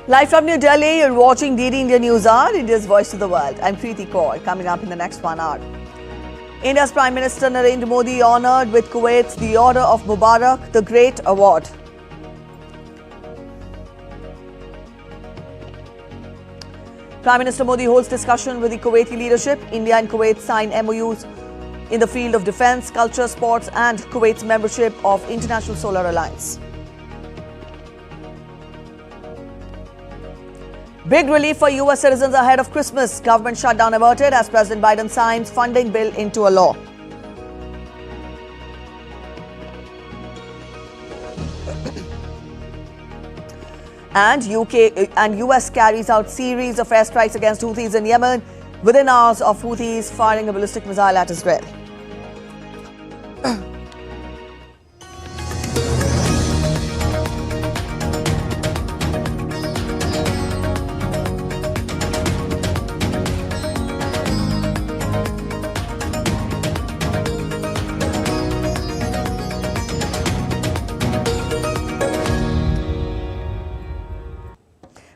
Live from New Delhi, you're watching DD India News Hour, India's voice to the world. I'm Preeti Kaur. Coming up in the next 1 hour. India's Prime Minister Narendra Modi honoured with Kuwait's the Order of Mubarak, the Great Award. Prime Minister Modi holds discussion with the Kuwaiti leadership. India and Kuwait sign MOUs in the field of defence, culture, sports and Kuwait's membership of International Solar Alliance. Big relief for US citizens ahead of Christmas. Government shutdown averted as President Biden signs funding bill into a law. And US carries out series of airstrikes against Houthis in Yemen within hours of Houthis firing a ballistic missile at Israel.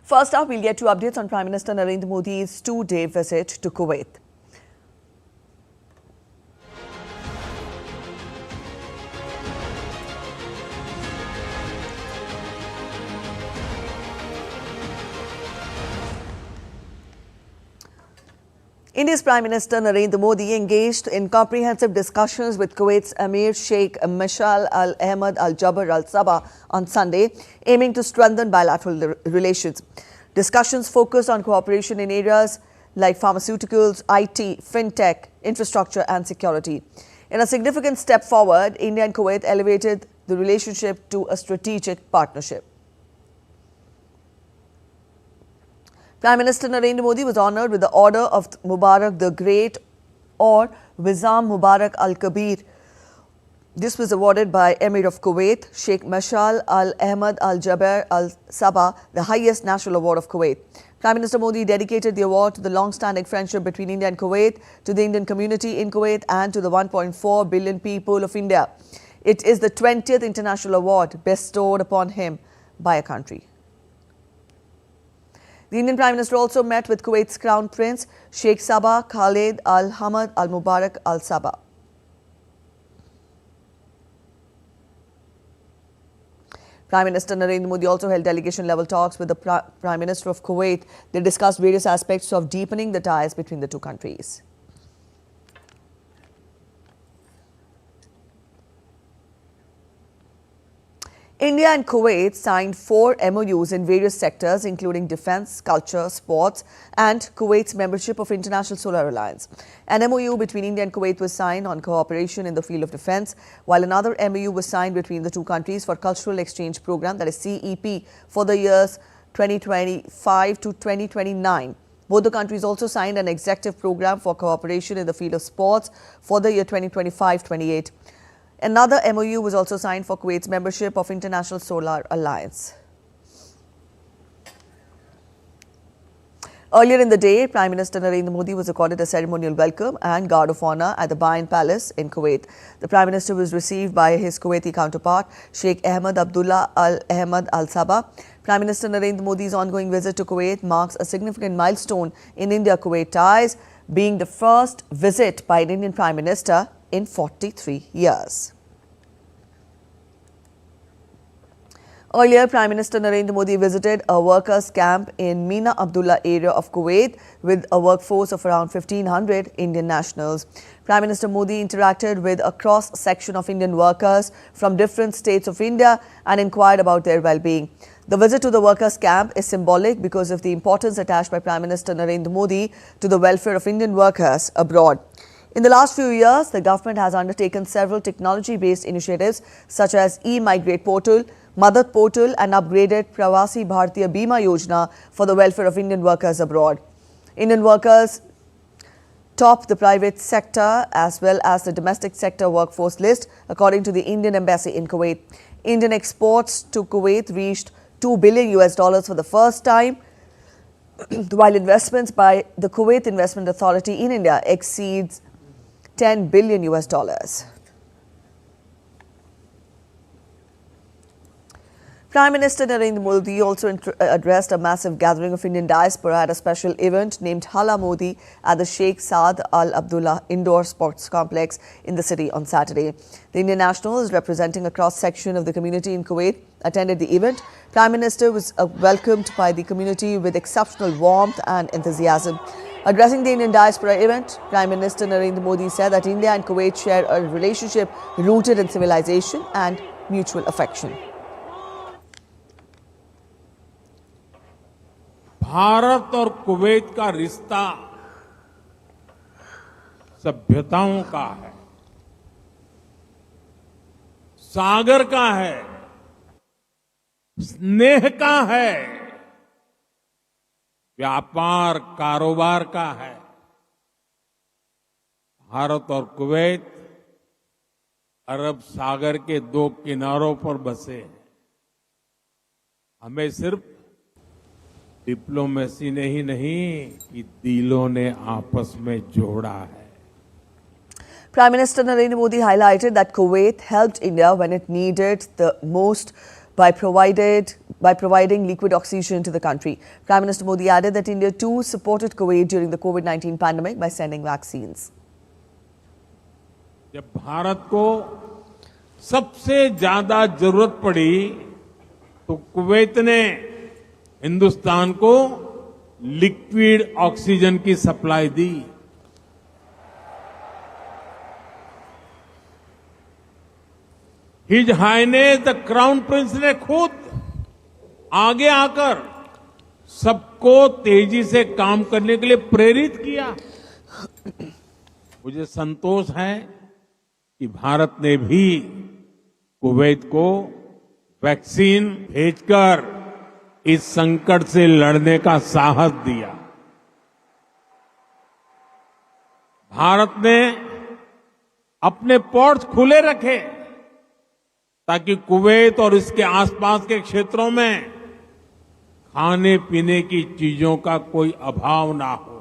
First up, we'll get to updates on Prime Minister Narendra Modi's two-day visit to Kuwait. India's Prime Minister Narendra Modi engaged in comprehensive discussions with Kuwait's Emir Sheikh Mashal Al Ahmad Al Jaber Al Sabah on Sunday, aiming to strengthen bilateral relations. Discussions focused on cooperation in areas like pharmaceuticals, IT, fintech, infrastructure and security. In a significant step forward, India and Kuwait elevated the relationship to a strategic partnership. Prime Minister Narendra Modi was honoured with the Order of Mubarak the Great or Wizam Mubarak Al Kabeer. This was awarded by Emir of Kuwait, Sheikh Mashal Al Ahmad Al Jaber Al Sabah, the highest national award of Kuwait. Prime Minister Modi dedicated the award to the long-standing friendship between India and Kuwait, to the Indian community in Kuwait and to the 1.4 billion people of India. It is the 20th international award bestowed upon him by a country. The Indian Prime Minister also met with Kuwait's Crown Prince, Sheikh Sabah Khaled Al Hamad Al Mubarak Al Sabah. Prime Minister Narendra Modi also held delegation-level talks with the Prime Minister of Kuwait. They discussed various aspects of deepening the ties between the two countries. India and Kuwait signed 4 MOUs in various sectors, including defence, culture, sports and Kuwait's membership of International Solar Alliance. An MOU between India and Kuwait was signed on cooperation in the field of defence, while another MOU was signed between the two countries for Cultural Exchange Programme, that is CEP, for the years 2025 to 2029. Both the countries also signed an executive programme for cooperation in the field of sports for the year 2025-28. Another MOU was also signed for Kuwait's membership of International Solar Alliance. Earlier in the day, Prime Minister Narendra Modi was accorded a ceremonial welcome and guard of honour at the Bayan Palace in Kuwait. The Prime Minister was received by his Kuwaiti counterpart, Sheikh Ahmed Abdullah Al Ahmad Al Sabah. Prime Minister Narendra Modi's ongoing visit to Kuwait marks a significant milestone in India-Kuwait ties, being the first visit by an Indian Prime Minister in 43 years. Earlier, Prime Minister Narendra Modi visited a workers' camp in Mina Abdullah area of Kuwait with a workforce of around 1,500 Indian nationals. Prime Minister Modi interacted with a cross-section of Indian workers from different states of India and inquired about their well-being. The visit to the workers' camp is symbolic because of the importance attached by Prime Minister Narendra Modi to the welfare of Indian workers abroad. In the last few years, the government has undertaken several technology-based initiatives such as e-Migrate Portal, Madad Portal and upgraded Prasar Bharati Bima Yojana for the welfare of Indian workers abroad. Indian workers top the private sector as well as the domestic sector workforce list according to the Indian Embassy in Kuwait. Indian exports to Kuwait reached $2 billion for the first time, while investments by the Kuwait Investment Authority in India exceeds $10 billion. Prime Minister Narendra Modi also addressed a massive gathering of Indian diaspora at a special event named Hala Modi at the Sheikh Saad Al Abdullah Indoor Sports Complex in the city on Saturday. The Indian nationals, representing a cross-section of the community in Kuwait, attended the event. Prime Minister was welcomed by the community with exceptional warmth and enthusiasm. Addressing the Indian diaspora event, Prime Minister Narendra Modi said that India and Kuwait share a relationship rooted in civilization and mutual affection. Bharat और Kuwait का रिश्ता सभ्यताओं का है, सागर का है, स्नेह का है, व्यापार कारोबार का है। भारत और कुवैत अरब सागर के दो किनारों पर बसे हैं। हमें सिर्फ डिप्लोमेसी ने ही नहीं कि दिलों ने आपस में जोड़ा है। Prime Minister Narendra Modi highlighted that Kuwait helped India when it needed the most by providing liquid oxygen to the country. Prime Minister Modi added that India too supported Kuwait during the COVID-19 pandemic by sending vaccines. जब भारत को सबसे ज्यादा जरूरत पड़ी तो Kuwait ने हिंदुस्तान को liquid oxygen की सप्लाई दी। His highness the crown prince ने खुद आगे आकर सबको तेजी से काम करने के लिए प्रेरित किया। मुझे संतोष है कि भारत ने भी कुवैत को वैक्सीन भेजकर इस संकट से लड़ने का साहस दिया। भारत ने अपने पोर्ट्स खुले रखे ताकि कुवैत और इसके आसपास के क्षेत्रों में खाने पीने की चीजों का कोई अभाव ना हो।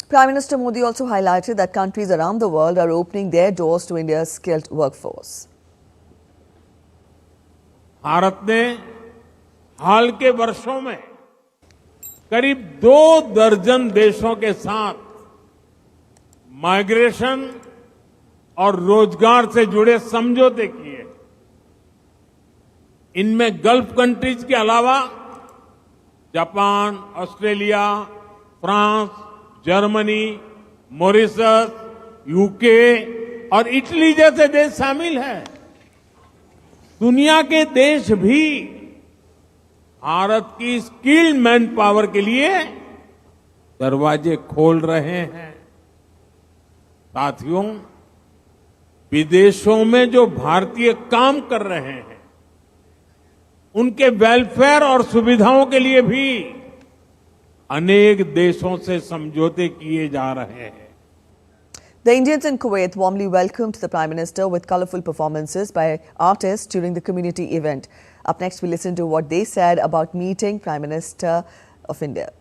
Prime Minister Modi also highlighted that countries around the world are opening their doors to India's skilled workforce. Bharat ने हाल के वर्षों में करीब 2 दर्जन देशों के साथ माइग्रेशन और रोजगार से जुड़े समझौते किए। इनमें गल्फ कंट्रीज के अलावा Japan, Australia, France, Germany, Mauritius, UK और इटली जैसे देश शामिल हैं। दुनिया के देश भी भारत की स्किल्ड मैन पावर के लिए दरवाजे खोल रहे हैं। साथियों, विदेशों में जो भारतीय काम कर रहे हैं उनके वेलफेयर और सुविधाओं के लिए भी अनेक देशों से समझौते किए जा रहे हैं। The Indians in Kuwait warmly welcomed the Prime Minister with colourful performances by artists during the community event. Up next, we listen to what they said about meeting Prime Minister of India.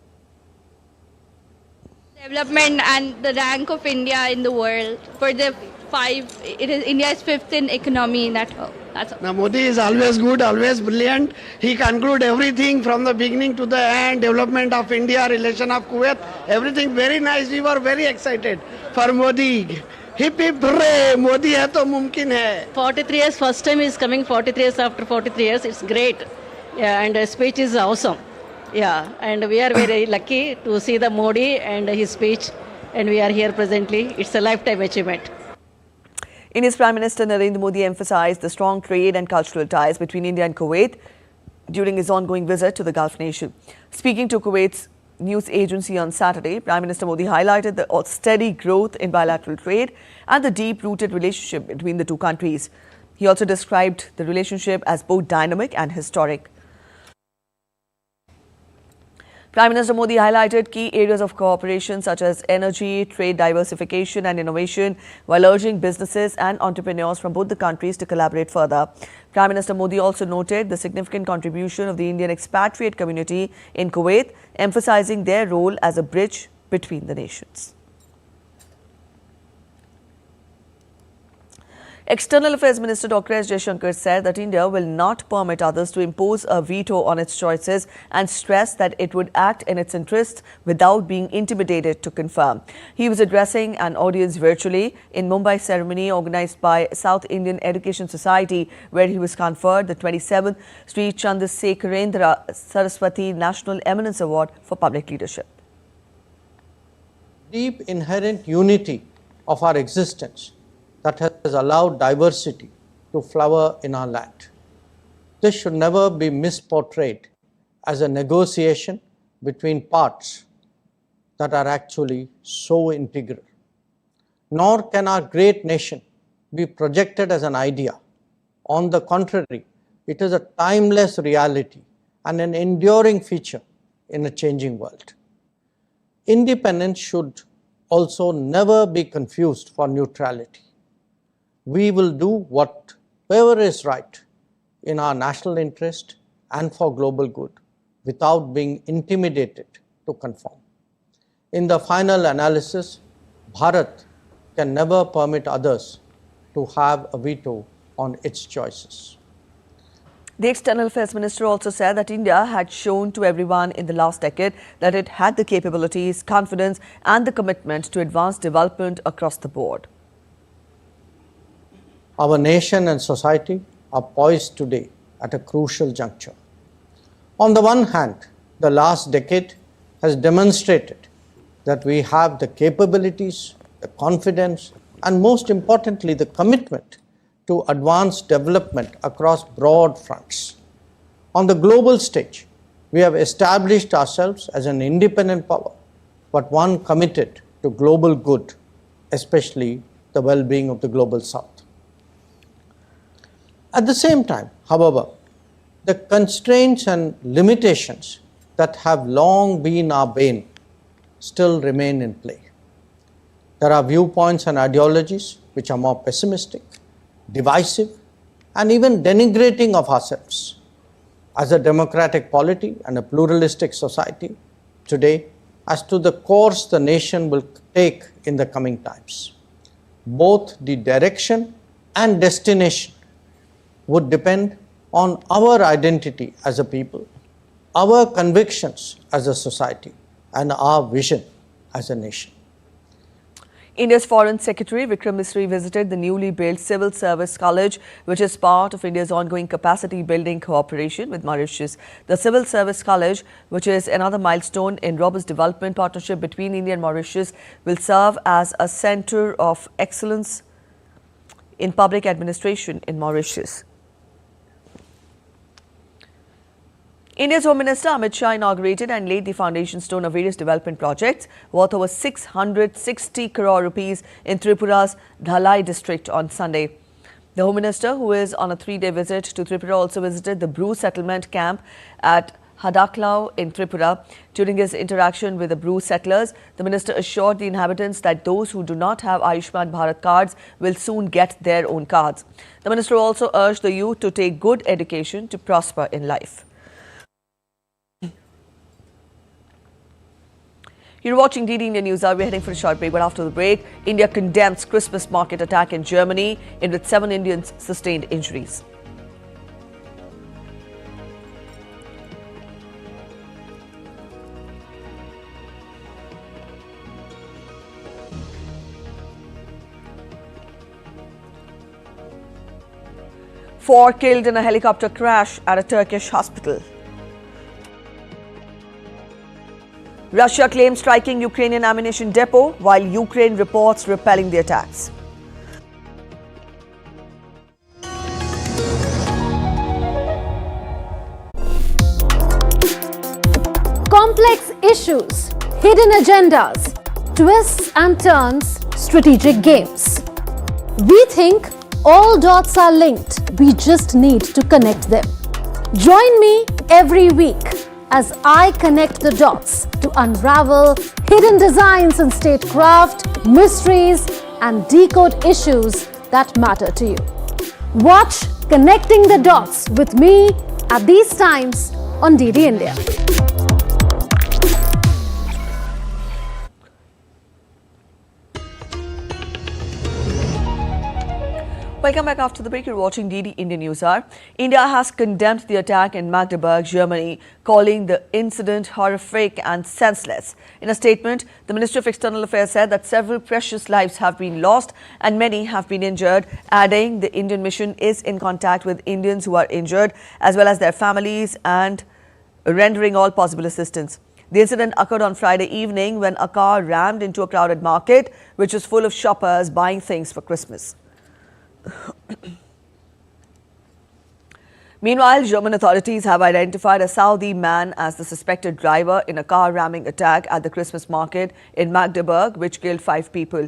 Development and the rank of India in the world. For the India is 5th in economy. That's all. Now Modi is always good, always brilliant. He conclude everything from the beginning to the end. Development of India, relation of Kuwait, everything very nice. We were very excited for Modi. Hip hip hooray! Modi hai to mumkin hai. 43 years, first time he is coming 43 years after 43 years. It's great. Yeah, and the speech is awesome. Yeah, and we are very lucky to see the Modi and his speech, and we are here presently. It's a lifetime achievement. In his Prime Minister Narendra Modi emphasized the strong trade and cultural ties between India and Kuwait during his ongoing visit to the Gulf nation. Speaking to Kuwait's news agency on Saturday, Prime Minister Modi highlighted the steady growth in bilateral trade and the deep-rooted relationship between the two countries. He also described the relationship as both dynamic and historic. Prime Minister Modi highlighted key areas of cooperation such as energy, trade diversification and innovation, while urging businesses and entrepreneurs from both the countries to collaborate further. Prime Minister Modi also noted the significant contribution of the Indian expatriate community in Kuwait, emphasizing their role as a bridge between the nations. External Affairs Minister Dr. S. Jaishankar said that India will not permit others to impose a veto on its choices and stressed that it would act in its interests without being intimidated to confirm. He was addressing an audience virtually in Mumbai ceremony organized by South Indian Education Society, where he was conferred the 27th Sri Chandrasekharendra Saraswati National Eminence Award for Public Leadership. Deep inherent unity of our existence that has allowed diversity to flower in our land. This should never be misportrayed as a negotiation between parts that are actually so integral. Nor can our great nation be projected as an idea. On the contrary, it is a timeless reality and an enduring feature in a changing world. Independence should also never be confused for neutrality. We will do whatever is right in our national interest and for global good without being intimidated to conform. In the final analysis, Bharat can never permit others to have a veto on its choices. The External Affairs Minister also said that India had shown to everyone in the last decade that it had the capabilities, confidence and the commitment to advance development across the board. Our nation and society are poised today at a crucial juncture. On the one hand, the last decade has demonstrated that we have the capabilities, the confidence, and most importantly, the commitment to advance development across broad fronts. On the global stage, we have established ourselves as an independent power, but one committed to global good, especially the well-being of the global South. At the same time, however, the constraints and limitations that have long been our bane still remain in play. There are viewpoints and ideologies which are more pessimistic, divisive, and even denigrating of ourselves. As a democratic polity and a pluralistic society today, as to the course the nation will take in the coming times, both the direction and destination would depend on our identity as a people, our convictions as a society, and our vision as a nation. India's Foreign Secretary Vikram Misri visited the newly built Civil Service College, which is part of India's ongoing capacity building cooperation with Mauritius. The Civil Service College, which is another milestone in robust development partnership between India and Mauritius, will serve as a center of excellence in public administration in Mauritius. India's Home Minister Amit Shah inaugurated and laid the foundation stone of various development projects worth over 660 crore rupees in Tripura's Dhalai district on Sunday. The Home Minister, who is on a 3-day visit to Tripura, also visited the Bru settlement camp at Hadaklau in Tripura. During his interaction with the Bru settlers, the minister assured the inhabitants that those who do not have Ayushman Bharat cards will soon get their own cards. The minister also urged the youth to take good education to prosper in life. You're watching DD India News Hour. We're heading for a short break, but after the break, India condemns Christmas market attack in Germany, in which 7 Indians sustained injuries. Four killed in a helicopter crash at a Turkish hospital. Russia claims striking Ukrainian ammunition depot, while Ukraine reports repelling the attacks. Complex issues, hidden agendas, twists and turns, strategic games. We think all dots are linked. We just need to connect them. Join me every week as I connect the dots to unravel hidden designs in statecraft, mysteries, and decode issues that matter to you. Watch Connecting the Dots with me at these times on DD India. Welcome back after the break. You're watching DD Indian News Hour. India has condemned the attack in Magdeburg, Germany, calling the incident horrific and senseless. In a statement, the Ministry of External Affairs said that several precious lives have been lost and many have been injured, adding the Indian mission is in contact with Indians who are injured as well as their families and rendering all possible assistance. The incident occurred on Friday evening when a car rammed into a crowded market, which was full of shoppers buying things for Christmas. Meanwhile, German authorities have identified a Saudi man as the suspected driver in a car ramming attack at the Christmas market in Magdeburg, which killed 5 people.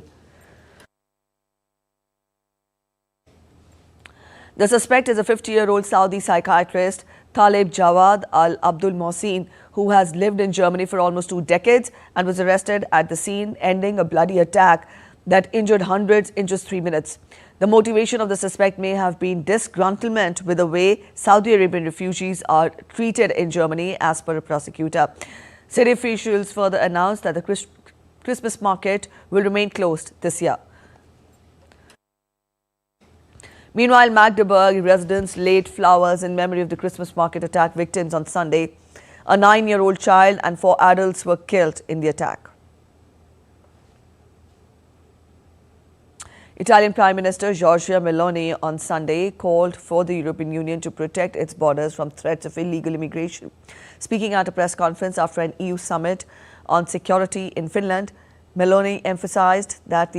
The suspect is a 50-year-old Saudi psychiatrist, Talib Jawad al-Abdul Mohsin, who has lived in Germany for almost 2 decades and was arrested at the scene, ending a bloody attack that injured hundreds in just 3 minutes. The motivation of the suspect may have been disgruntlement with the way Saudi Arabian refugees are treated in Germany, as per a prosecutor. City officials further announced that the Christmas market will remain closed this year. Meanwhile, Magdeburg residents laid flowers in memory of the Christmas market attack victims on Sunday. A 9-year-old child and 4 adults were killed in the attack. Italian Prime Minister Giorgia Meloni on Sunday called for the European Union to protect its borders from threats of illegal immigration. Speaking at a press conference after an EU summit on security in Finland, Meloni emphasized that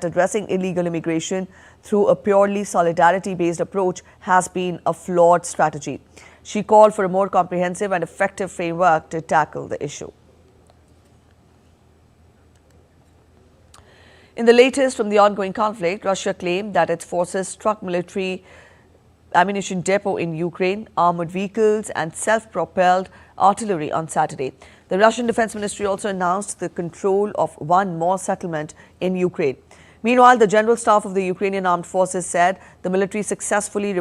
addressing illegal immigration through a purely solidarity-based approach has been a flawed strategy. She called for a more comprehensive and effective framework to tackle the issue. In the latest from the ongoing conflict, Russia claimed that its forces struck military ammunition depot in Ukraine, armored vehicles and self-propelled artillery on Saturday. The Russian Defense Ministry also announced the control of 1 more settlement in Ukraine. Meanwhile, the General Staff of the Ukrainian Armed Forces said the military successfully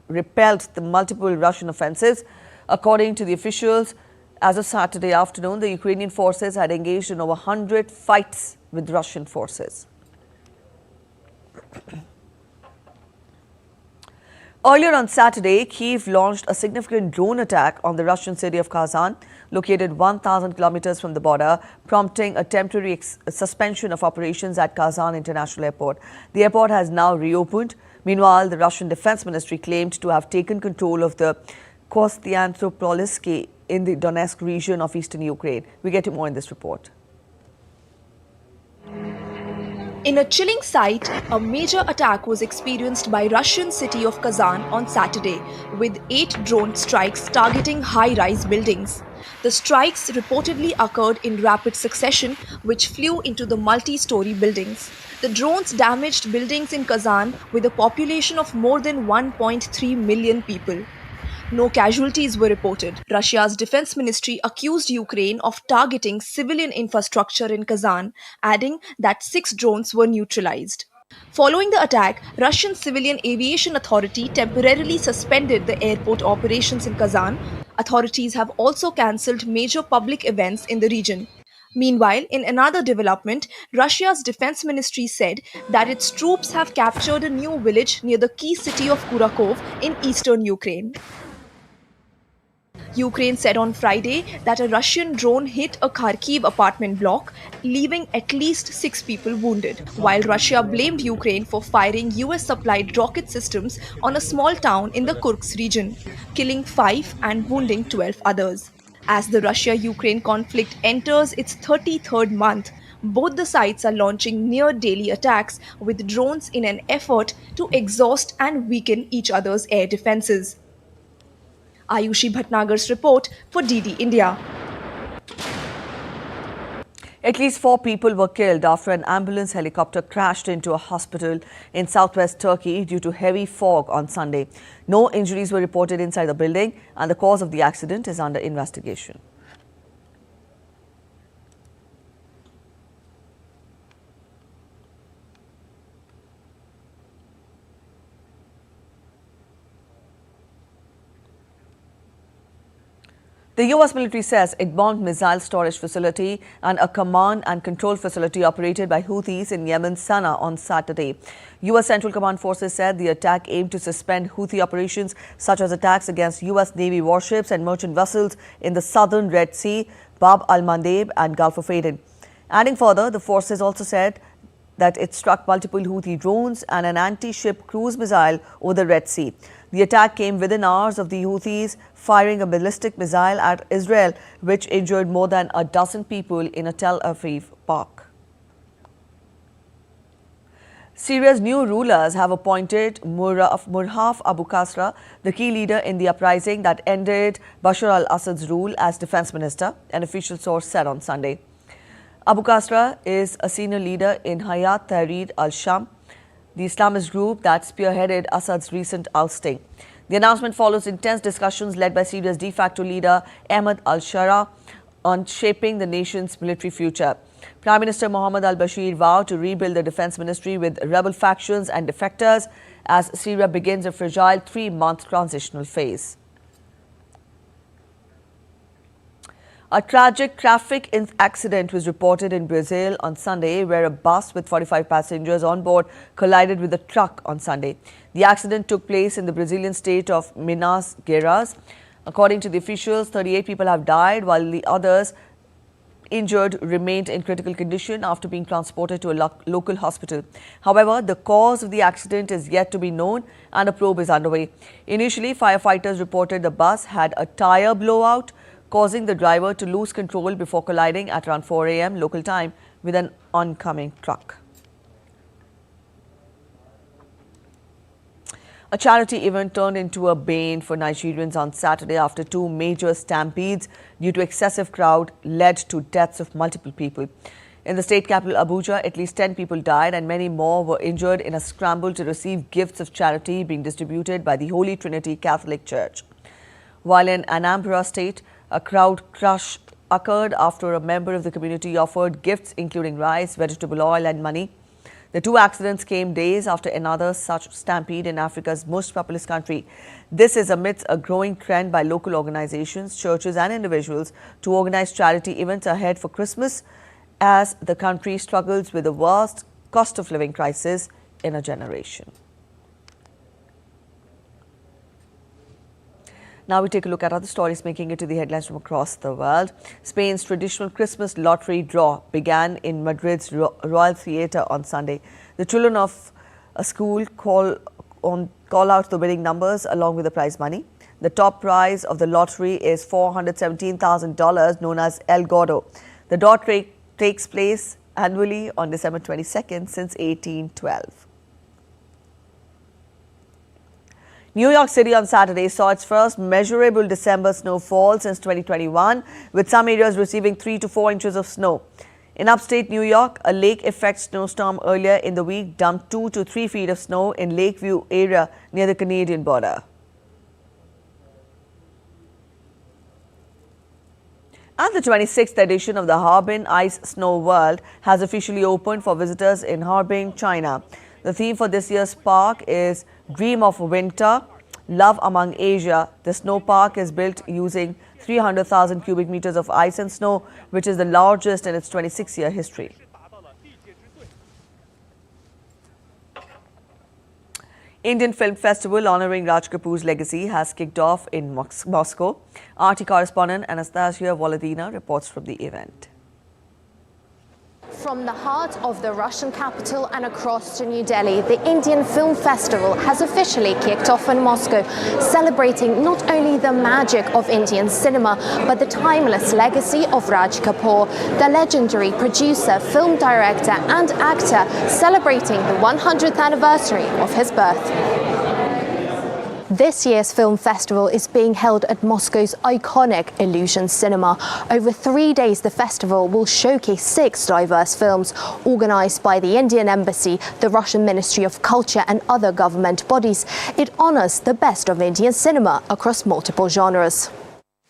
repelled the multiple Russian offensives. According to the officials, as of Saturday afternoon, the Ukrainian forces had engaged in over 100 fights with Russian forces. Earlier on Saturday, Kyiv launched a significant drone attack on the Russian city of Kazan, located 1,000 kilometers from the border, prompting a temporary suspension of operations at Kazan International Airport. The airport has now reopened. Meanwhile, the Russian Defense Ministry claimed to have taken control of the Kostiantropolski in the Donetsk region of eastern Ukraine. We get to more in this report. In a chilling sight, a major attack was experienced by Russian city of Kazan on Saturday, with 8 drone strikes targeting high-rise buildings. The strikes reportedly occurred in rapid succession, which flew into the multi-story buildings. The drones damaged buildings in Kazan with a population of more than 1.3 million people. No casualties were reported. Russia's defense ministry accused Ukraine of targeting civilian infrastructure in Kazan, adding that 6 drones were neutralized. Following the attack, Russian Civilian Aviation Authority temporarily suspended the airport operations in Kazan. Authorities have also cancelled major public events in the region. Meanwhile, in another development, Russia's defense ministry said that its troops have captured a new village near the key city of Kurakov in eastern Ukraine. Ukraine said on Friday that a Russian drone hit a Kharkiv apartment block, leaving at least 6 people wounded, while Russia blamed Ukraine for firing US-supplied rocket systems on a small town in the Kursk region, killing 5 and wounding 12 others. As the Russia-Ukraine conflict enters its 33rd month, both the sides are launching near-daily attacks with drones in an effort to exhaust and weaken each other's air defenses. Ayushi Bhatnagar's report for DD India. At least 4 people were killed after an ambulance helicopter crashed into a hospital in southwest Turkey due to heavy fog on Sunday. No injuries were reported inside the building and the cause of the accident is under investigation. The US military says it bombed missile storage facility and a command and control facility operated by Houthis in Yemen's Sana'a on Saturday. US Central Command forces said the attack aimed to suspend Houthi operations such as attacks against US Navy warships and merchant vessels in the southern Red Sea, Bab al-Mandeb and Gulf of Aden. Adding further, the forces also said that it struck multiple Houthi drones and an anti-ship cruise missile over the Red Sea. The attack came within hours of the Houthis firing a ballistic missile at Israel, which injured more than a dozen people in a Tel Aviv park. Syria's new rulers have appointed Murhaf Abu Qasra, the key leader in the uprising that ended Bashar al-Assad's rule, as defense minister, an official source said on Sunday. Abu Qasra is a senior leader in Hayat Tahrir al-Sham, the Islamist group that spearheaded Assad's recent ousting. The announcement follows intense discussions led by Syria's de facto leader Ahmed al-Shara on shaping the nation's military future. Prime Minister Mohammed al-Bashir vowed to rebuild the defense ministry with rebel factions and defectors as Syria begins a fragile 3-month transitional phase. A tragic traffic accident was reported in Brazil on Sunday, where a bus with 45 passengers on board collided with a truck on Sunday. The accident took place in the Brazilian state of Minas Gerais. According to the officials, 38 people have died, while the others injured remained in critical condition after being transported to a local hospital. However, the cause of the accident is yet to be known and a probe is underway. Initially, firefighters reported the bus had a tire blowout, causing the driver to lose control before colliding at around 4 a.m. local time with an oncoming truck. A charity event turned into a bane for Nigerians on Saturday after 2 major stampedes due to excessive crowd led to deaths of multiple people. In the state capital Abuja, at least 10 people died and many more were injured in a scramble to receive gifts of charity being distributed by the Holy Trinity Catholic Church. While in Anambra State, a crowd crush occurred after a member of the community offered gifts including rice, vegetable oil and money. The 2 accidents came days after another such stampede in Africa's most populous country. This is amidst a growing trend by local organizations, churches and individuals to organize charity events ahead for Christmas as the country struggles with the worst cost of living crisis in a generation. Now we take a look at other stories making it to the headlines from across the world. Spain's traditional Christmas lottery draw began in Madrid's Royal Theatre on Sunday. The children of a school call out the winning numbers along with the prize money. The top prize of the lottery is $417,000, known as El Gordo. The draw takes place annually on December 22nd since 1812. New York City on Saturday saw its first measurable December snowfall since 2021, with some areas receiving 3 to 4 inches of snow. In upstate New York, a lake-effect snowstorm earlier in the week dumped 2 to 3 feet of snow in Lakeview area near the Canadian border. And the 26th edition of the Harbin Ice Snow World has officially opened for visitors in Harbin, China. The theme for this year's park is Dream of Winter, Love Among Asia. The snow park is built using 300,000 cubic meters of ice and snow, which is the largest in its 26-year history. Indian Film Festival honouring Raj Kapoor's legacy has kicked off in Moscow. RT correspondent Anastasia Volodina reports from the event. From the heart of the Russian capital and across to New Delhi, the Indian Film Festival has officially kicked off in Moscow, celebrating not only the magic of Indian cinema, but the timeless legacy of Raj Kapoor, the legendary producer, film director and actor, celebrating the 100th anniversary of his birth. This year's film festival is being held at Moscow's iconic Illusion Cinema. Over 3 days, the festival will showcase 6 diverse films organised by the Indian Embassy, the Russian Ministry of Culture and other government bodies. It honours the best of Indian cinema across multiple genres.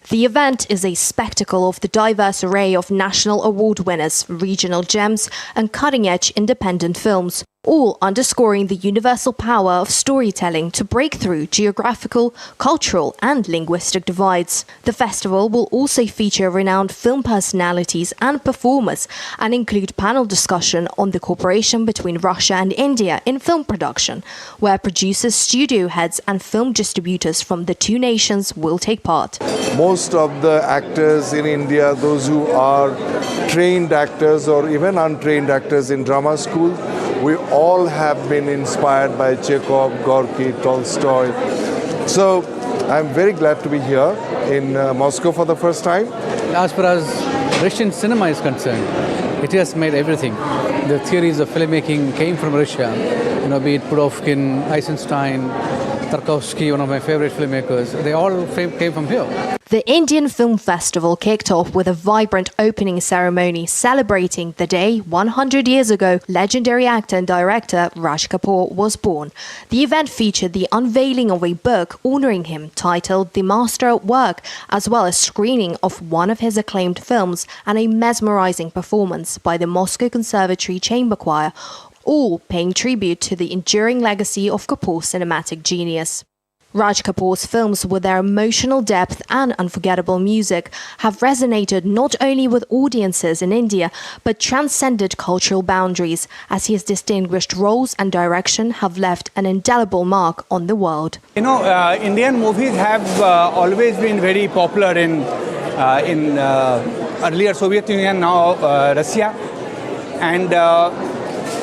The event is a spectacle of the diverse array of national award winners, regional gems and cutting-edge independent films. all underscoring the universal power of storytelling to break through geographical, cultural and linguistic divides. The festival will also feature renowned film personalities and performers and include panel discussion on the cooperation between Russia and India in film production, where producers, studio heads and film distributors from the two nations will take part. Most of the actors in India, those who are trained actors or even untrained actors in drama school, we all have been inspired by Chekhov, Gorky, Tolstoy. So I'm very glad to be here in Moscow for the first time. As far as Russian cinema is concerned, it has made everything. The theories of filmmaking came from Russia, be it Pudovkin, Eisenstein, Tarkovsky, one of my favorite filmmakers. They all came from here. The Indian Film Festival kicked off with a vibrant opening ceremony celebrating the day 100 years ago legendary actor and director Raj Kapoor was born. The event featured the unveiling of a book honouring him titled The Master at Work, as well as screening of one of his acclaimed films and a mesmerising performance by the Moscow Conservatory Chamber Choir, all paying tribute to the enduring legacy of Kapoor's cinematic genius. Raj Kapoor's films, with their emotional depth and unforgettable music, have resonated not only with audiences in India, but transcended cultural boundaries, as his distinguished roles and direction have left an indelible mark on the world. Indian movies have always been very popular in earlier Soviet Union, now Russia. And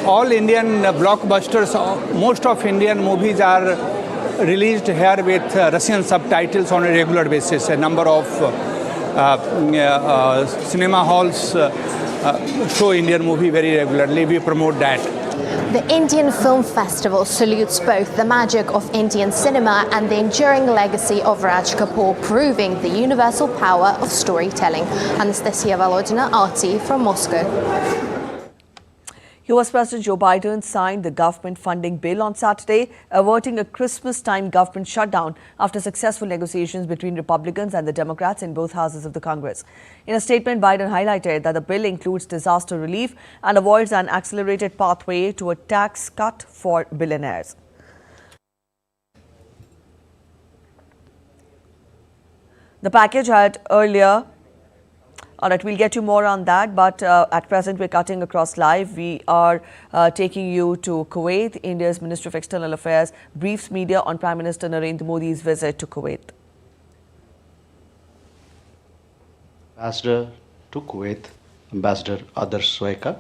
all Indian blockbusters, most of Indian movies are released here with Russian subtitles on a regular basis. A number of cinema halls show Indian movie very regularly. We promote that. The Indian Film Festival salutes both the magic of Indian cinema and the enduring legacy of Raj Kapoor, proving the universal power of storytelling. Anastasia Volodina, RT from Moscow. US President Joe Biden signed the government funding bill on Saturday, averting a Christmas-time government shutdown after successful negotiations between Republicans and the Democrats in both houses of the Congress. In a statement, Biden highlighted that the bill includes disaster relief and avoids an accelerated pathway to a tax cut for billionaires. The package had earlier... All right, we'll get you more on that, but at present we're cutting across live. We are taking you to Kuwait. India's Ministry of External Affairs briefs media on Prime Minister Narendra Modi's visit to Kuwait. Ambassador to Kuwait, Ambassador Adar Swaika,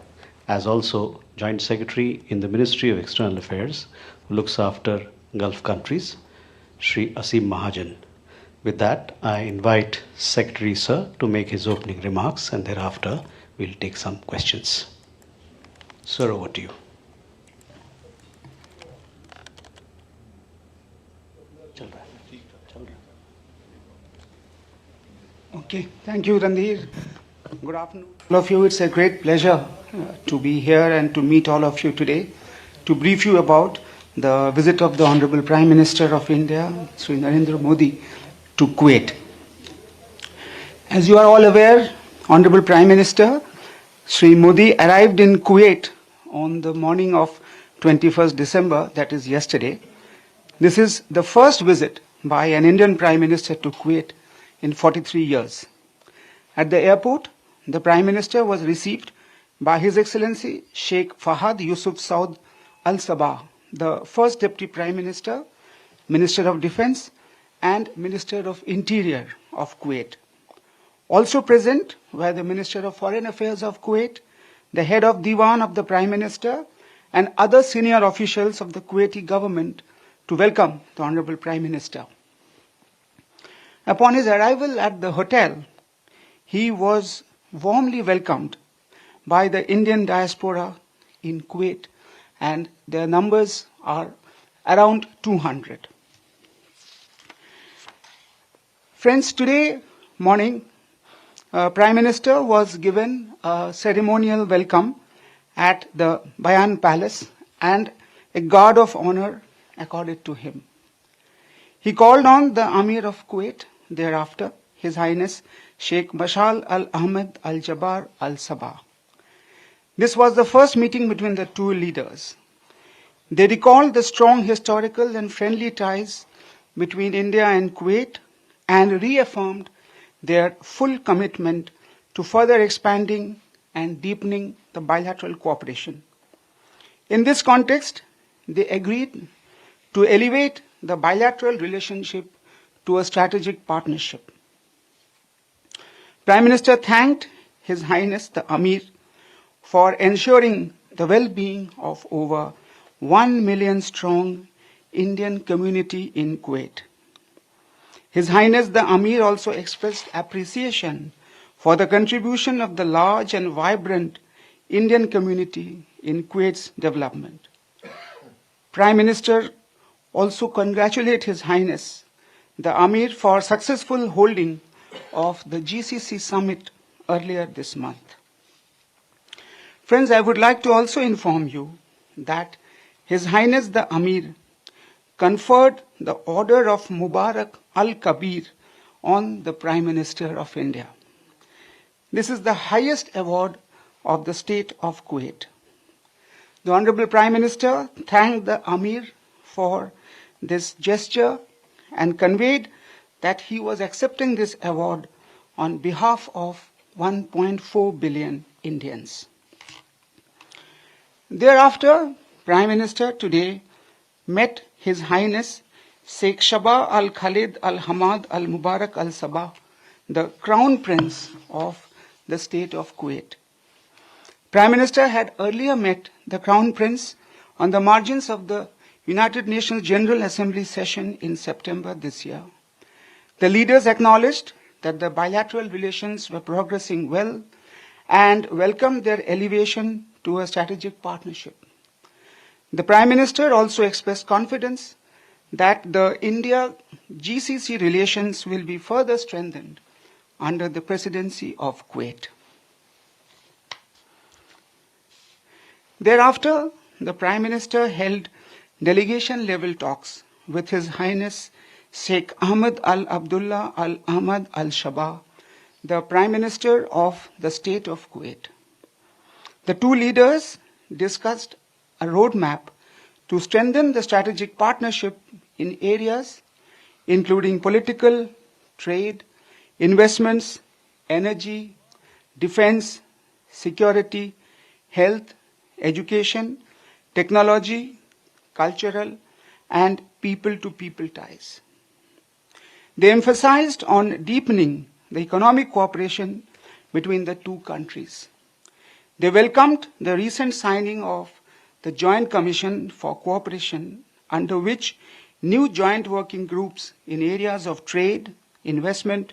as also Joint Secretary in the Ministry of External Affairs, who looks after Gulf countries, Shri Asim Mahajan. With that, I invite Secretary Sir to make his opening remarks, and thereafter we'll take some questions. Sir, over to you. Okay, thank you, Randir. Good afternoon, all of you. It's a great pleasure to be here and to meet all of you today to brief you about the visit of the Honorable Prime Minister of India, Sri Narendra Modi, to Kuwait. As you are all aware, Honorable Prime Minister Sri Modi arrived in Kuwait on the morning of 21st December, that is yesterday. This is the first visit by an Indian Prime Minister to Kuwait in 43 years. At the airport, the Prime Minister was received by His Excellency Sheikh Fahad Yusuf Saud Al Sabah, the first Deputy Prime Minister, Minister of Defence and Minister of Interior of Kuwait. Also present were the Minister of Foreign Affairs of Kuwait, the head of Diwan of the Prime Minister and other senior officials of the Kuwaiti government to welcome the Honorable Prime Minister. Upon his arrival at the hotel, he was warmly welcomed by the Indian diaspora in Kuwait, and their numbers are around 200. Friends, today morning, Prime Minister was given a ceremonial welcome at the Bayan Palace and a guard of honor accorded to him. He called on the Amir of Kuwait thereafter, His Highness Sheikh Mashal Al-Ahmed Al-Jabbar Al-Sabah. This was the first meeting between the two leaders. They recalled the strong historical and friendly ties between India and Kuwait and reaffirmed their full commitment to further expanding and deepening the bilateral cooperation. In this context, they agreed to elevate the bilateral relationship to a strategic partnership. Prime Minister thanked His Highness the Amir for ensuring the well-being of over 1 million strong Indian community in Kuwait. His Highness the Amir also expressed appreciation for the contribution of the large and vibrant Indian community in Kuwait's development. Prime Minister also congratulated His Highness the Amir for successful holding of the GCC summit earlier this month. Friends, I would like to also inform you that His Highness the Amir conferred the order of Mubarak al-Kabeer on the Prime Minister of India. This is the highest award of the state of Kuwait. The Honorable Prime Minister thanked the Amir for this gesture and conveyed that he was accepting this award on behalf of 1.4 billion Indians. Thereafter, Prime Minister today met His Highness Sheikh Shaba Al Khalid Al Hamad Al Mubarak Al Sabah, the Crown Prince of the state of Kuwait. Prime Minister had earlier met the Crown Prince on the margins of the United Nations General Assembly session in September this year. The leaders acknowledged that the bilateral relations were progressing well and welcomed their elevation to a strategic partnership. The Prime Minister also expressed confidence that the India-GCC relations will be further strengthened under the presidency of Kuwait. Thereafter, the Prime Minister held delegation-level talks with His Highness Sheikh Ahmed Al Abdullah Al Ahmad Al Shaba, the Prime Minister of the state of Kuwait. The two leaders discussed a roadmap to strengthen the strategic partnership in areas including political, trade, investments, energy, defense, security, health, education, technology, cultural, and people-to-people ties. They emphasized on deepening the economic cooperation between the two countries. They welcomed the recent signing of the Joint Commission for Cooperation, under which new joint working groups in areas of trade, investment,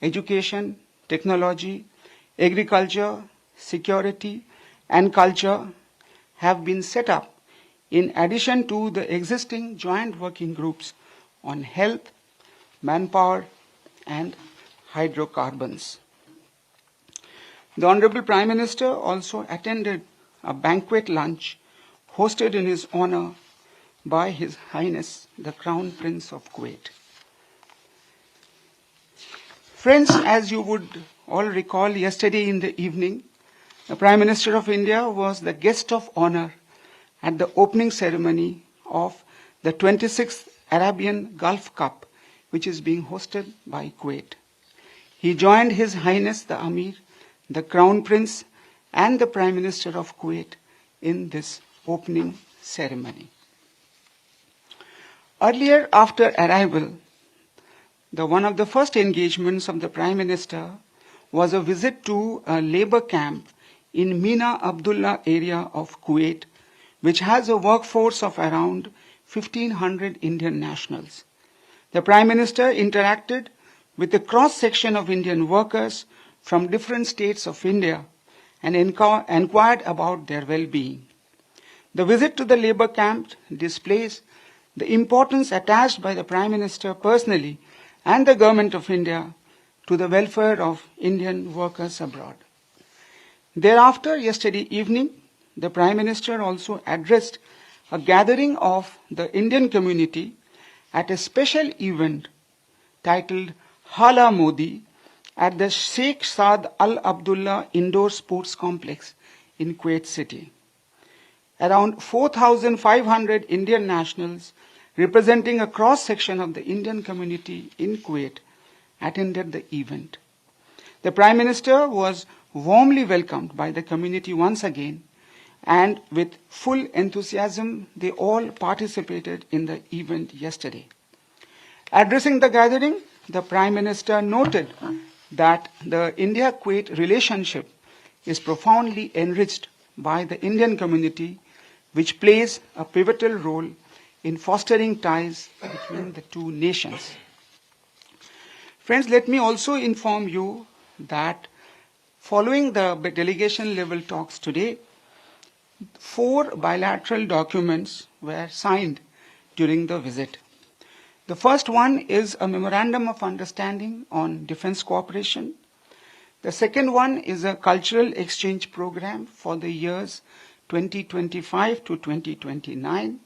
education, technology, agriculture, security, and culture have been set up in addition to the existing joint working groups on health, manpower, and hydrocarbons. The Honorable Prime Minister also attended a banquet lunch hosted in his honor by His Highness the Crown Prince of Kuwait. Friends, as you would all recall, yesterday in the evening, the Prime Minister of India was the guest of honor at the opening ceremony of the 26th Arabian Gulf Cup, which is being hosted by Kuwait. He joined His Highness the Amir, the Crown Prince, and the Prime Minister of Kuwait in this opening ceremony. Earlier, after arrival, one of the first engagements of the Prime Minister was a visit to a labor camp in MEA Abdullah area of Kuwait, which has a workforce of around 1,500 Indian nationals. The Prime Minister interacted with a cross-section of Indian workers from different states of India and inquired about their well-being. The visit to the labor camp displays the importance attached by the Prime Minister personally and the Government of India to the welfare of Indian workers abroad. Thereafter, yesterday evening, the Prime Minister also addressed a gathering of the Indian community at a special event titled Hala Modi at the Sheikh Saad Al Abdullah Indoor Sports Complex in Kuwait City. Around 4,500 Indian nationals representing a cross-section of the Indian community in Kuwait attended the event. The Prime Minister was warmly welcomed by the community once again, and with full enthusiasm, they all participated in the event yesterday. Addressing the gathering, the Prime Minister noted that the India-Kuwait relationship is profoundly enriched by the Indian community, which plays a pivotal role in fostering ties between the two nations. Friends, let me also inform you that following the delegation-level talks today, 4 bilateral documents were signed during the visit. The first one is a memorandum of understanding on defense cooperation. The second one is a cultural exchange program for the years 2025 to 2029.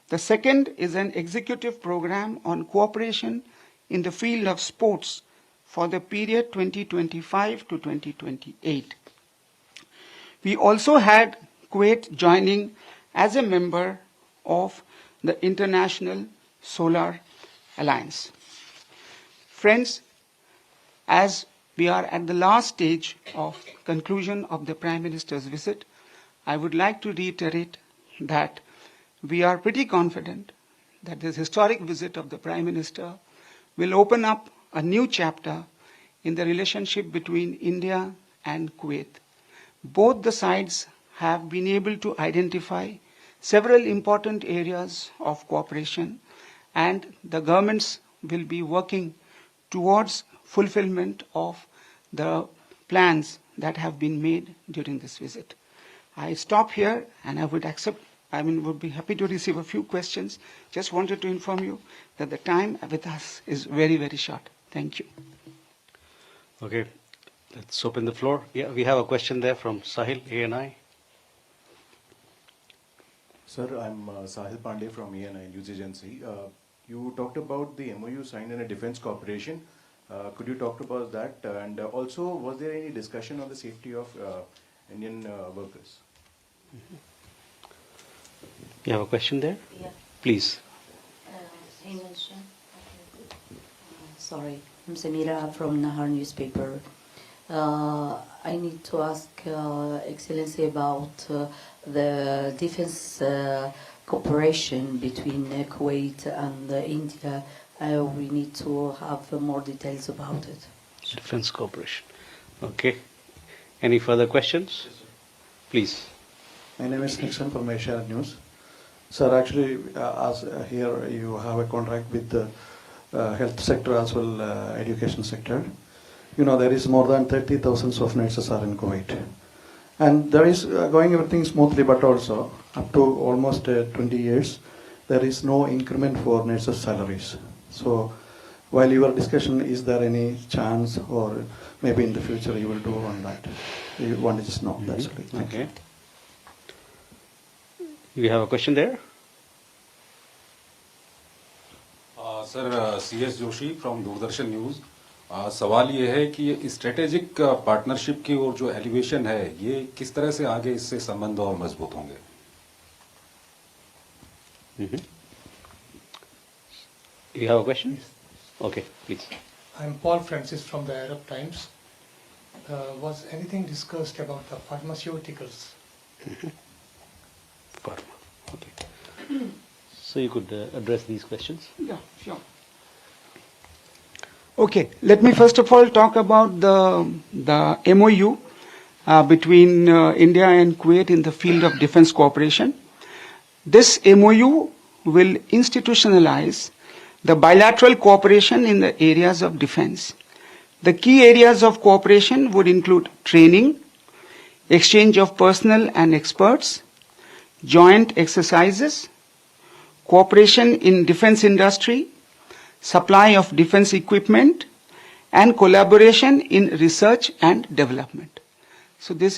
The second is an executive program on cooperation in the field of sports for the period 2025 to 2028. We also had Kuwait joining as a member of the International Solar Alliance. Friends, as we are at the last stage of conclusion of the Prime Minister's visit, I would like to reiterate that we are pretty confident that this historic visit of the Prime Minister will open up a new chapter in the relationship between India and Kuwait. Both the sides have been able to identify several important areas of cooperation, and the governments will be working towards fulfillment of the plans that have been made during this visit. I stop here, and I would be happy to receive a few questions. Just wanted to inform you that the time with us is very, very short. Thank you. Okay, let's open the floor. Yeah, we have a question there from Sahil, ANI. Sir, I'm Sahil Pandey from ANI News Agency. You talked about the MOU signed in a defense cooperation. Could you talk about that? And also, was there any discussion on the safety of Indian workers? You have a question there? Yeah. Please. Sorry, I'm Samira from Nahar newspaper. I need to ask Excellency about the defense cooperation between Kuwait and India. We need to have more details about it. Defense cooperation. Okay. Any further questions? Please. My name is Nixon from Asia News. Sir, actually, as here you have a contract with the health sector as well education sector. You know, there is more than 30,000 of nurses are in Kuwait. And there is going everything smoothly, but also up to almost 20 years, there is no increment for nurses' salaries. So while your discussion, is there any chance or maybe in the future you will do on that? You want to just know. That's it. Okay. You have a question there? Sir CS Joshi from Doordarshan news. सवाल ये है कि strategic partnership की और जो elevation है ये किस तरह से आगे इससे संबंध और मजबूत होंगे? You have a question? Okay, please. I'm Paul Francis from the Arab Times. Was anything discussed about the pharmaceuticals? Pharma. Okay. So you could address these questions? Yeah, sure. Okay, let me first of all talk about the MOU between India and Kuwait in the field of defense cooperation. This MOU will institutionalize the bilateral cooperation in the areas of defense. The key areas of cooperation would include training, exchange of personnel and experts, joint exercises, cooperation in defense industry, supply of defense equipment, and collaboration in research and development. So this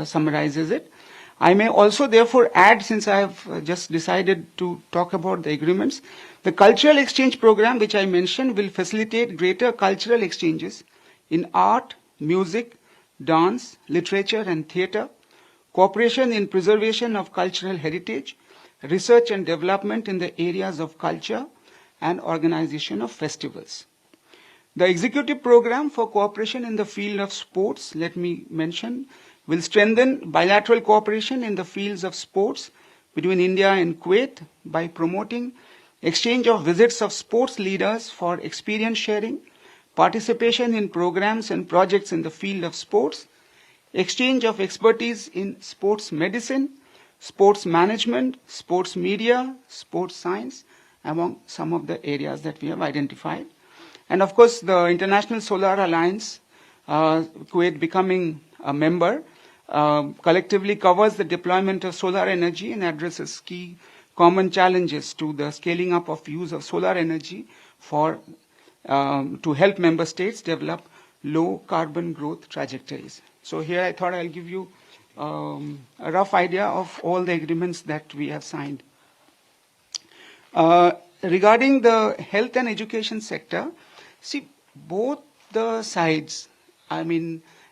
summarizes it. I may also therefore add, since I have just decided to talk about the agreements, the cultural exchange program which I mentioned will facilitate greater cultural exchanges in art, music, dance, literature and theatre, cooperation in preservation of cultural heritage, research and development in the areas of culture, and organization of festivals. The executive program for cooperation in the field of sports, let me mention, will strengthen bilateral cooperation in the fields of sports between India and Kuwait by promoting exchange of visits of sports leaders for experience sharing, participation in programs and projects in the field of sports, exchange of expertise in sports medicine, sports management, sports media, sports science, among some of the areas that we have identified. And of course, the International Solar Alliance, Kuwait becoming a member, collectively covers the deployment of solar energy and addresses key common challenges to the scaling up of use of solar energy for to help member states develop low carbon growth trajectories. So here I thought I'll give you a rough idea of all the agreements that we have signed. Regarding the health and education sector, see, both the sides,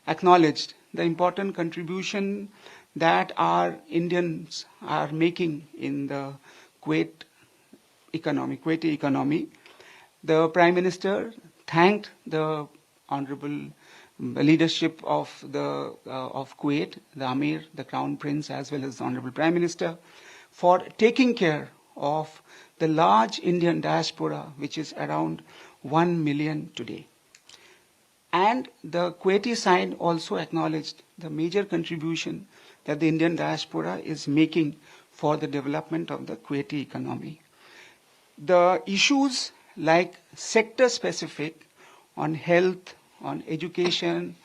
acknowledged the important contribution that our Indians are making in the Kuwaiti economy. The Prime Minister thanked the honorable leadership of Kuwait, the Amir, the Crown Prince, as well as the honorable Prime Minister, for taking care of the large Indian diaspora, which is around 1 million today. And the Kuwaiti side also acknowledged the major contribution that the Indian diaspora is making for the development of the Kuwaiti economy. The issues like sector-specific on health, on education,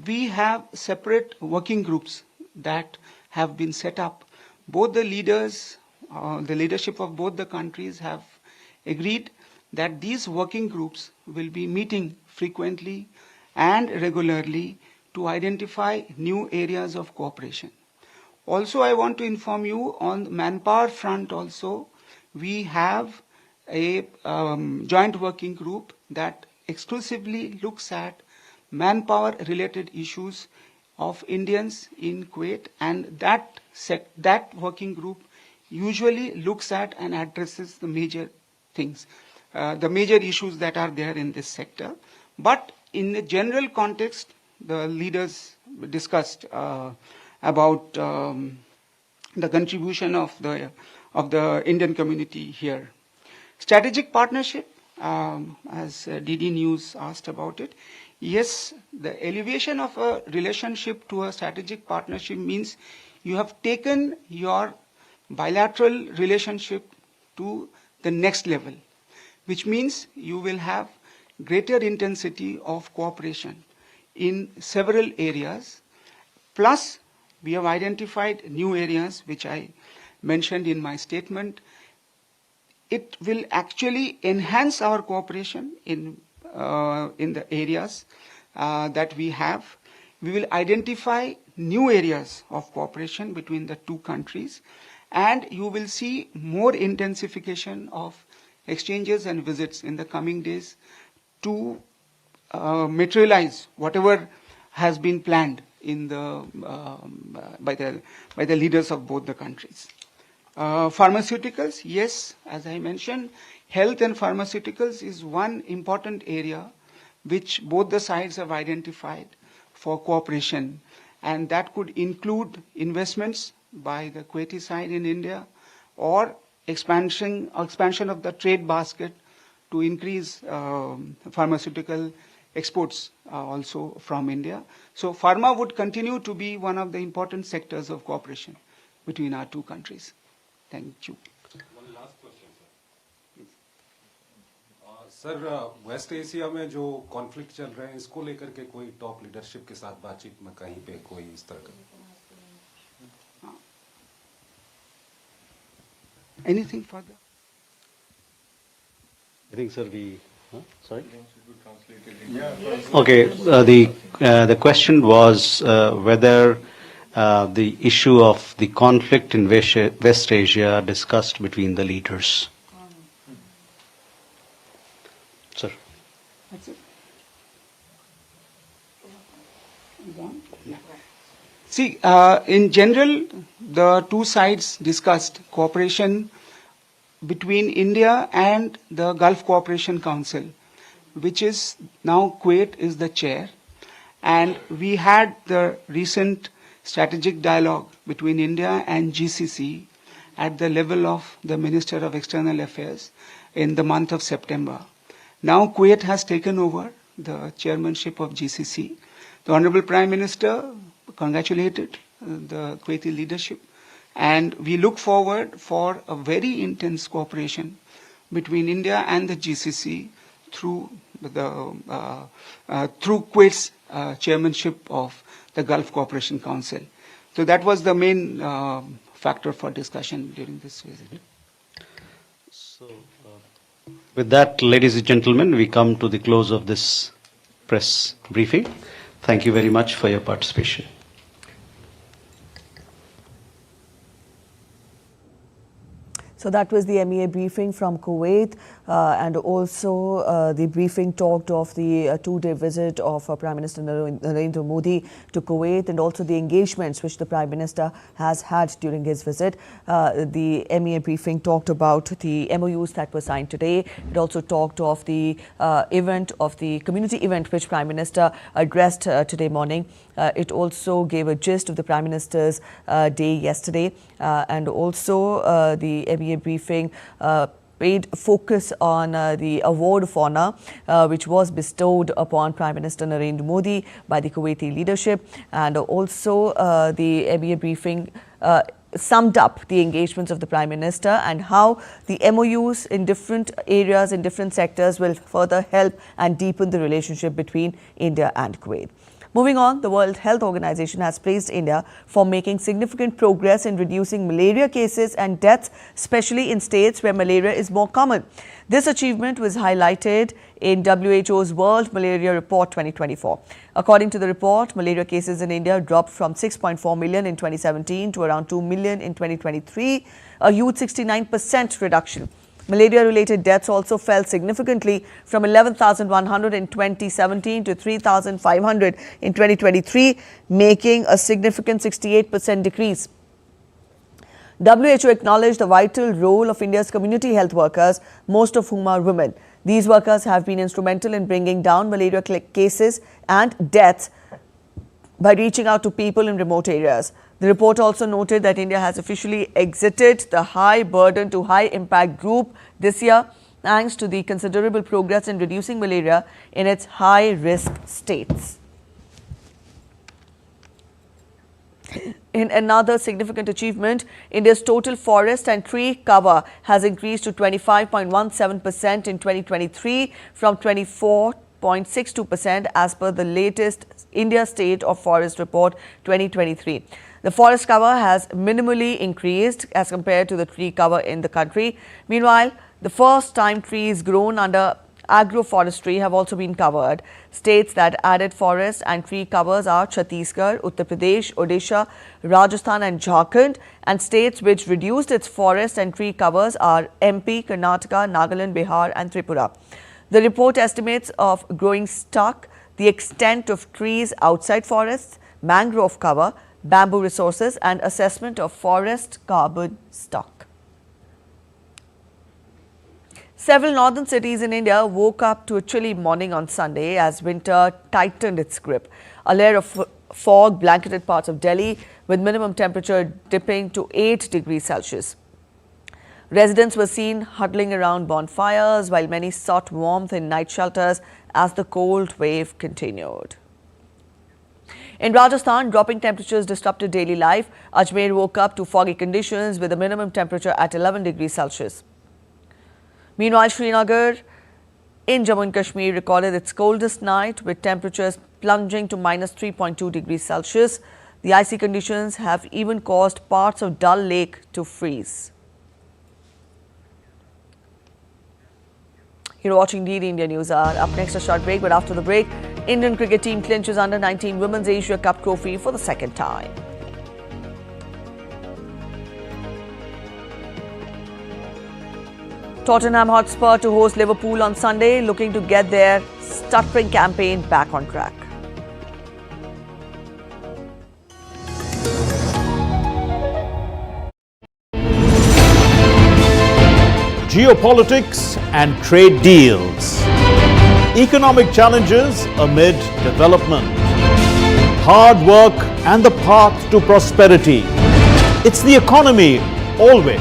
we have separate working groups that have been set up. Both the leaders, the leadership of both the countries have agreed that these working groups will be meeting frequently and regularly to identify new areas of cooperation. Also, I want to inform you on the manpower front also, we have a joint working group that exclusively looks at manpower related issues of Indians in Kuwait, and that working group usually looks at and addresses the major things, the major issues that are there in this sector. But in the general context, the leaders discussed about the contribution of the Indian community here. Strategic partnership, as DD News asked about it. Yes, the elevation of a relationship to a strategic partnership means you have taken your bilateral relationship to the next level, which means you will have greater intensity of cooperation in several areas. Plus, we have identified new areas which I mentioned in my statement. It will actually enhance our cooperation in the areas that we have. We will identify new areas of cooperation between the two countries, and you will see more intensification of exchanges and visits in the coming days to materialize whatever has been planned in by the leaders of both the countries. Pharmaceuticals, yes, as I mentioned, health and pharmaceuticals is one important area which both the sides have identified for cooperation, and that could include investments by the Kuwaiti side in India or expansion of the trade basket to increase pharmaceutical exports also from India. So pharma would continue to be one of the important sectors of cooperation between our two countries. Thank you. One last question, sir. Sir, west Asia में जो conflict चल रहे हैं, इसको लेकर के कोई top leadership के साथ बातचीत में कहीं पे कोई इस तरह का Anything further? I think, sir, sorry? Okay, the question was whether the issue of the conflict in West Asia discussed between the leaders. Sir. That's it. See, in general, the two sides discussed cooperation between India and the Gulf Cooperation Council, which is now Kuwait is the chair. And we had the recent strategic dialogue between India and GCC at the level of the Minister of External Affairs in the month of September. Now Kuwait has taken over the chairmanship of GCC. The Honorable Prime Minister congratulated the Kuwaiti leadership, and we look forward for a very intense cooperation between India and the GCC through Kuwait's chairmanship of the Gulf Cooperation Council. So that was the main factor for discussion during this visit. So, with that, ladies and gentlemen, we come to the close of this press briefing. Thank you very much for your participation. So that was the MEA briefing from Kuwait, and also the briefing talked of the two-day visit of Prime Minister Narendra Modi to Kuwait, and also the engagements which the Prime Minister has had during his visit. The MEA briefing talked about the MOUs that were signed today. It also talked of the community event which Prime Minister addressed today morning. It also gave a gist of the Prime Minister's day yesterday, and also the MEA briefing paid focus on the award of honor which was bestowed upon Prime Minister Narendra Modi by the Kuwaiti leadership, and also the MEA briefing summed up the engagements of the Prime Minister and how the MOUs in different areas, in different sectors will further help and deepen the relationship between India and Kuwait. Moving on, the World Health Organization has praised India for making significant progress in reducing malaria cases and deaths, especially in states where malaria is more common. This achievement was highlighted in WHO's World Malaria Report 2024. According to the report, malaria cases in India dropped from 6.4 million in 2017 to around 2 million in 2023, a huge 69% reduction. Malaria-related deaths also fell significantly from 11,100 in 2017 to 3,500 in 2023, making a significant 68% decrease. WHO acknowledged the vital role of India's community health workers, most of whom are women. These workers have been instrumental in bringing down malaria cases and deaths by reaching out to people in remote areas. The report also noted that India has officially exited the high burden to high impact group this year, thanks to the considerable progress in reducing malaria in its high risk states. In another significant achievement, India's total forest and tree cover has increased to 25.17% in 2023 from 24.62% as per the latest India State of Forest Report 2023. The forest cover has minimally increased as compared to the tree cover in the country. Meanwhile, the first time trees grown under agroforestry have also been covered. States that added forest and tree covers are Chhattisgarh, Uttar Pradesh, Odisha, Rajasthan and Jharkhand, and states which reduced its forest and tree covers are MP, Karnataka, Nagaland, Bihar and Tripura. The report estimates of growing stock, the extent of trees outside forests, mangrove cover, bamboo resources and assessment of forest carbon stock. Several northern cities in India woke up to a chilly morning on Sunday as winter tightened its grip. A layer of fog blanketed parts of Delhi with minimum temperature dipping to 8 degrees Celsius. Residents were seen huddling around bonfires while many sought warmth in night shelters as the cold wave continued. In Rajasthan, dropping temperatures disrupted daily life. Ajmer woke up to foggy conditions with a minimum temperature at 11 degrees Celsius. Meanwhile, Srinagar in Jammu and Kashmir recorded its coldest night with temperatures plunging to minus 3.2 degrees Celsius. The icy conditions have even caused parts of Dal Lake to freeze. You're watching DD India News Hour. Up next, a short break, but after the break, Indian cricket team clinches under-19 Women's Asia Cup trophy for the second time. Tottenham Hotspur to host Liverpool on Sunday, looking to get their stuttering campaign back on track. geopolitics and trade deals, economic challenges amid development, hard work and the path to prosperity. It's the economy always.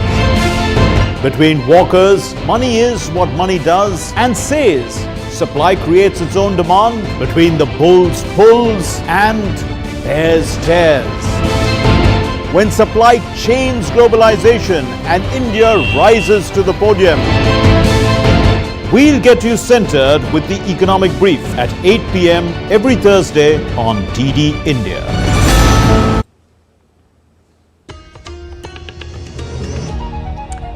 Between walkers, money is what money does and says. Supply creates its own demand. Between the bulls pulls and bears tears. When supply chains globalization and India rises to the podium, we'll get you centered with the economic brief at 8 p.m. every Thursday on DD India.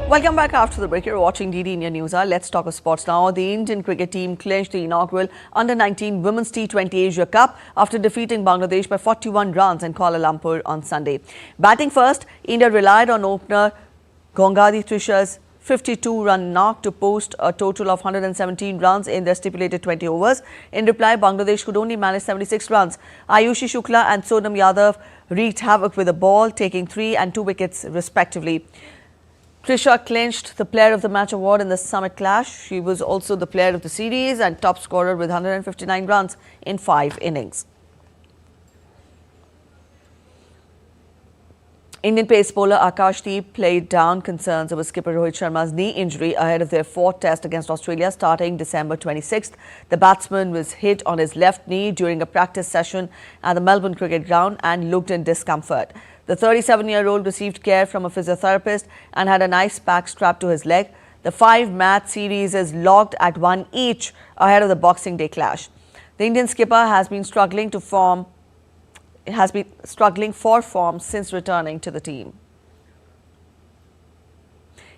Welcome back after the break. You're watching DD India News Hour. Let's talk of sports now. The Indian cricket team clinched the inaugural Under-19 Women's T20 Asia Cup after defeating Bangladesh by 41 runs in Kuala Lumpur on Sunday. Batting first, India relied on opener Gongadi Trisha's 52-run knock to post a total of 117 runs in their stipulated 20 overs. In reply, Bangladesh could only manage 76 runs. Ayushi Shukla and Sonam Yadav wreaked havoc with the ball, taking 3 and 2 wickets respectively. Trisha clinched the Player of the Match award in the Summit Clash. She was also the Player of the Series and top scorer with 159 runs in 5 innings. Indian pace bowler Akashdeep played down concerns over skipper Rohit Sharma's knee injury ahead of their 4th test against Australia starting December 26th. The batsman was hit on his left knee during a practice session at the Melbourne Cricket Ground and looked in discomfort. The 37-year-old received care from a physiotherapist and had an ice pack strapped to his leg. The 5-match series is logged at 1 each ahead of the Boxing Day clash. The Indian skipper has been struggling for form since returning to the team.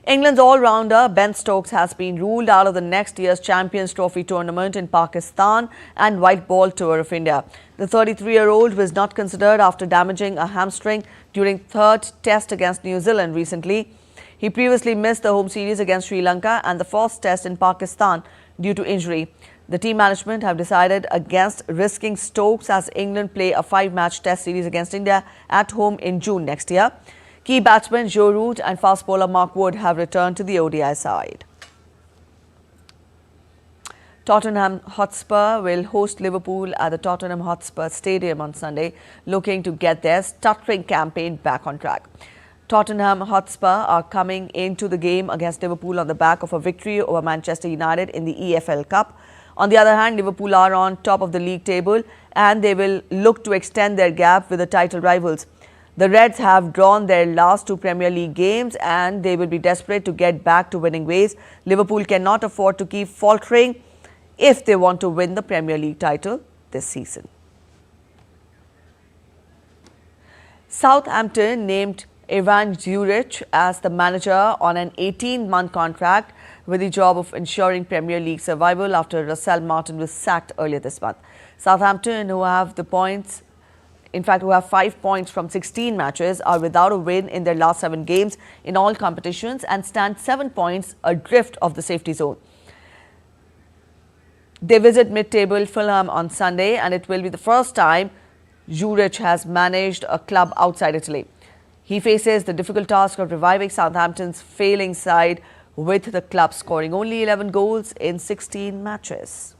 England's all-rounder Ben Stokes has been ruled out of the next year's Champions Trophy tournament in Pakistan and White Ball Tour of India. The 33-year-old was not considered after damaging a hamstring during 3rd test against New Zealand recently. He previously missed the home series against Sri Lanka and the 1st test in Pakistan due to injury. The team management have decided against risking Stokes as England play a 5-match test series against India at home in June next year. Key batsmen Joe Root and fast bowler Mark Wood have returned to the ODI side. Tottenham Hotspur will host Liverpool at the Tottenham Hotspur Stadium on Sunday, looking to get their stuttering campaign back on track. Tottenham Hotspur are coming into the game against Liverpool on the back of a victory over Manchester United in the EFL Cup. On the other hand, Liverpool are on top of the league table and they will look to extend their gap with the title rivals. The Reds have drawn their last 2 Premier League games and they will be desperate to get back to winning ways. Liverpool cannot afford to keep faltering if they want to win the Premier League title this season. Southampton named Ivan Juric as the manager on an 18-month contract with the job of ensuring Premier League survival after Russell Martin was sacked earlier this month. Southampton, who have 5 points from 16 matches, are without a win in their last 7 games in all competitions and stand 7 points adrift of the safety zone. They visit mid-table Fulham on Sunday and it will be the first time Juric has managed a club outside Italy. He faces the difficult task of reviving Southampton's failing side, with the club scoring only 11 goals in 16 matches.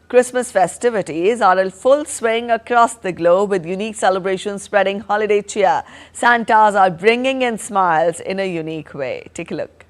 Christmas festivities are in full swing across the globe with unique celebrations spreading holiday cheer. Santas are bringing in smiles in a unique way. Take a look.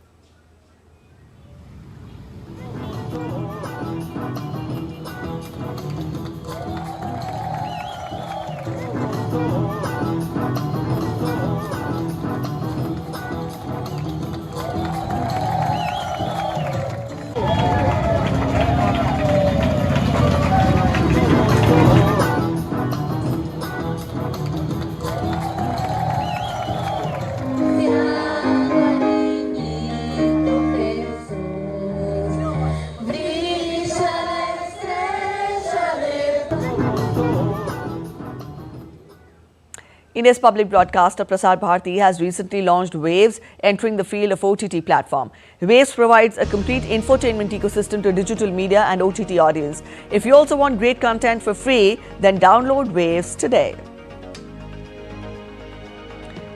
India's public broadcaster Prasar Bharati has recently launched Waves, entering the field of OTT platform. Waves provides a complete infotainment ecosystem to digital media and OTT audience. If you also want great content for free, then download Waves today.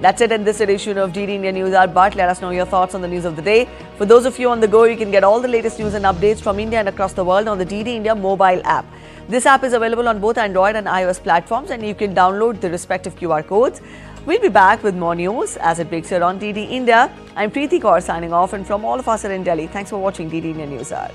That's it in this edition of DD India News Hour, but let us know your thoughts on the news of the day. For those of you on the go, you can get all the latest news and updates from India and across the world on the DD India mobile app. This app is available on both Android and iOS platforms, and you can download the respective QR codes. We'll be back with more news as it breaks here on DD India. I'm Preeti Kaur signing off, and from all of us here in Delhi, thanks for watching DD India News Hour.